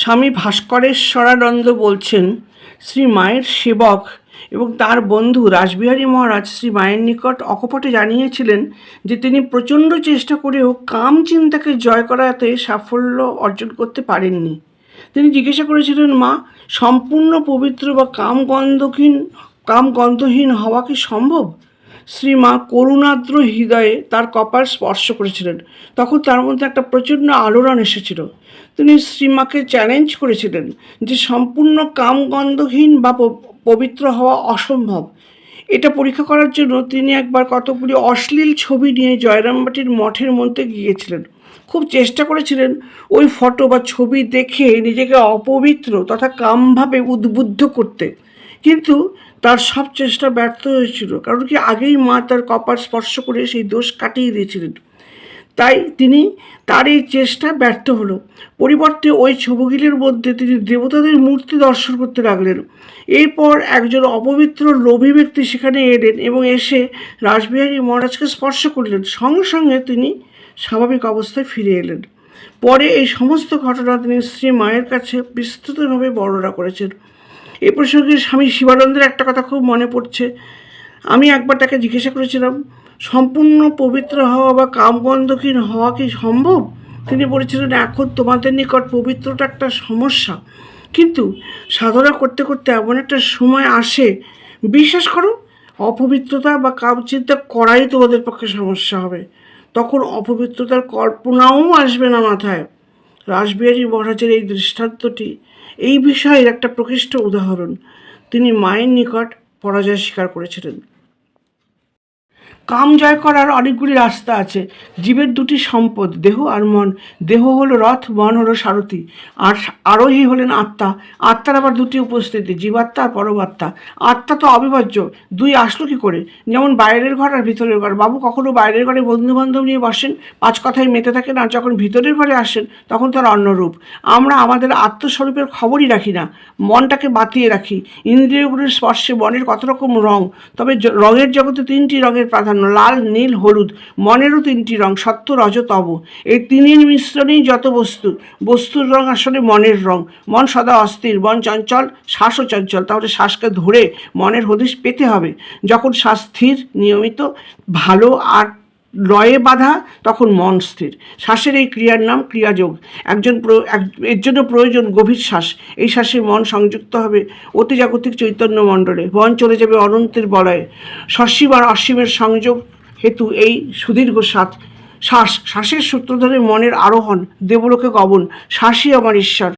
স্বামী ভাস্করেশ্বরানন্দ বলছেন, শ্রী মায়ের সেবক এবং তার বন্ধু রাসবিহারী মহারাজ শ্রী মায়ের নিকট অকপটে জানিয়েছিলেন যে তিনি প্রচণ্ড চেষ্টা করেও কাম চিন্তাকে জয় করাতে সাফল্য অর্জন করতে পারেননি। তিনি জিজ্ঞাসা করেছিলেন, মা, সম্পূর্ণ পবিত্র বা কামগন্ধহীন হওয়া কি সম্ভব? শ্রীমা করুণাদ্র হৃদয়ে তার কপাল স্পর্শ করেছিলেন। তখন তার মধ্যে একটা প্রচণ্ড আলোড়ন এসেছিল। তিনি শ্রীমাকে চ্যালেঞ্জ করেছিলেন যে সম্পূর্ণ কামগন্ধহীন বা পবিত্র হওয়া অসম্ভব। এটা পরীক্ষা করার জন্য তিনি একবার কতগুলি অশ্লীল ছবি নিয়ে জয়রামবাটির মঠের মধ্যে গিয়েছিলেন। খুব চেষ্টা করেছিলেন ওই ফটো বা ছবি দেখে নিজেকে অপবিত্র তথা কামভাবে উদ্বুদ্ধ করতে, কিন্তু তার সব চেষ্টা ব্যর্থ হয়েছিল। কারণ কি, আগেই মা তার কপাল স্পর্শ করে সেই দোষ কাটিয়ে দিয়েছিলেন। তাই তার এই চেষ্টা ব্যর্থ হলো। পরিবর্তে ওই ছবিগুলির মধ্যে তিনি দেবতাদের মূর্তি দর্শন করতে লাগলেন। এরপর একজন অপবিত্র লোভী ব্যক্তি সেখানে এলেন এবং এসে রাসবিহারী মহারাজকে স্পর্শ করলেন। সঙ্গে সঙ্গে তিনি স্বাভাবিক অবস্থায় ফিরে এলেন। পরে এই সমস্ত ঘটনা তিনি শ্রী মায়ের কাছে বিস্তৃতভাবে বর্ণনা করেছেন। এ প্রসঙ্গে স্বামী শিবানন্দের একটা কথা খুব মনে পড়ছে। আমি একবার তাকে জিজ্ঞাসা করেছিলাম, সম্পূর্ণ পবিত্র হওয়া বা কামগন্ধহীন হওয়া কি সম্ভব? তিনি বলেছিলেন, এখন তোমাদের নিকট পবিত্রটা একটা সমস্যা, কিন্তু সাধনা করতে করতে এমন একটা সময় আসে, বিশ্বাস করো, অপবিত্রতা বা কামচিন্তা করাই তোমাদের পক্ষে সমস্যা হবে। তখন অপবিত্রতার কল্পনাও আসবে না মাথায়। রাসবিহারী মহারাজের এই দৃষ্টান্তটি এই বিষয়ের একটা প্রকৃষ্ট উদাহরণ। তিনি মায়ের নিকট পরাজয় স্বীকার করেছিলেন। কাম জয় করার অনেকগুলি রাস্তা আছে। জীবের দুটি সম্পদ, দেহ আর মন। দেহ হলো রথ, মন হলো সারথি, আর আরোহী হলেন আত্মা। আত্মার আবার দুটি উপস্থিতি, জীবাত্মা আর পরমাত্মা। আত্মা তো অবিভাজ্য, দুই আসলো কী করে? যেমন বাইরের ঘর আর ভিতরের ঘর। বাবু কখনো বাইরের ঘরে বন্ধুবান্ধব নিয়ে বসেন, পাঁচ কথায় মেতে থাকেন, আর যখন ভিতরের ঘরে আসেন তখন তার অন্য রূপ। আমরা আমাদের আত্মস্বরূপের খবরই রাখি না, মনটাকে বাতিয়ে রাখি। ইন্দ্রিয়গুলির স্পর্শে মনের কত রকম রং, তবে রঙের জগতে তিনটি রঙের প্রাধান্য, লাল, নীল, হলুদ। মনেরও তিনটি রং, সত্য, রজ, তম। এই তিনের মিশ্রণেই যত বস্তুর রং আসলে মনের রং। মন সদা অস্থির, মন চঞ্চল, শ্বাসও চঞ্চল। তাহলে শ্বাসকে ধরে মনের হদিশ পেতে হবে। যখন শ্বাস স্থির, নিয়মিত, ভালো আর লয়ে বাঁধা, তখন মন স্থির। শ্বাসের এই ক্রিয়ার নাম ক্রিয়াযোগ। এর জন্য প্রয়োজন গভীর শ্বাস। এই শ্বাসে মন সংযুক্ত হবে অতিজাগতিক চৈতন্য মণ্ডলে। মন চলে যাবে অনন্তের বলয়ে। সসীম আর অসীমের সংযোগ হেতু এই সুদীর্ঘ শ্বাসের সূত্র ধরে মনের আরোহণ, দেবলোকে গমন। শ্বাসই আমার ঈশ্বর।